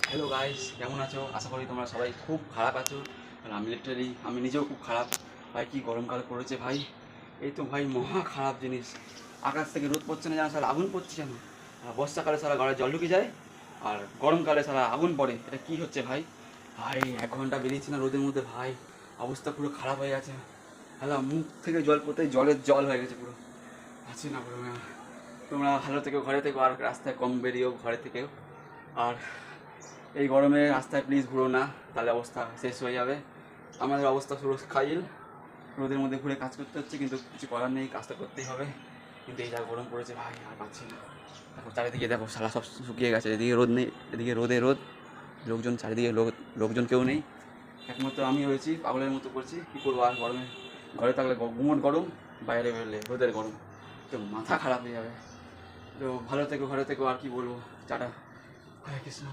Hello guys, কেমন আছো? আশা করি তোমরা সবাই খুব খারাপ আছো। আর আমি নিজেও খুব খারাপ। ভাই কি গরমকাল পড়েছে ভাই, এই তো ভাই মহা খারাপ জিনিস। আকাশ থেকে রোদ পড়ছে না যেন, সারা আগুন পড়ছে যেন। আর বর্ষাকালে সারা ঘরে জল ঢুকে যায়, আর গরমকালে সারা আগুন পড়ে। এটা কি হচ্ছে ভাই? ভাই 1 ঘন্টা বেরিয়েছি না রোদের মধ্যে ভাই, অবস্থা পুরো খারাপ হয়ে গেছে। হ্যালো, মুখ থেকে জল পড়তে জলের জল হয়ে গেছে পুরো। আছি না পুরো। তোমরা ভালো থেকো, ঘরে থেকো, আর রাস্তায় কম বেরিয়েও ঘরে থেকেও। আর এই গরমে রাস্তায় প্লিজ ঘুরো না, তাহলে অবস্থা শেষ হয়ে যাবে। আমাদের অবস্থা পুরো খাইল, রোদের মধ্যে ঘুরে কাজ করতে হচ্ছে, কিন্তু কিছু করার নেই, কাজটা করতেই হবে। কিন্তু এই যা গরম পড়েছে ভাই, আর পাচ্ছি না। দেখো চারিদিকে, দেখো সারা সব শুকিয়ে গেছে, এদিকে রোদ নেই, এদিকে রোদে রোদ, লোকজন চারিদিকে লোকজন কেউ নেই, একমাত্র আমি রয়েছি পাগলের মতো করছি। কী করবো আর গরমে? ঘরে থাকলে গুমোট গরম, বাইরে বেরোলে রোদের গরম, তো মাথা খারাপ হয়ে যাবে। তো ভালো থেকো, ঘরে থেকো, আর কি বলবো, টাটা, হরে কৃষ্ণ।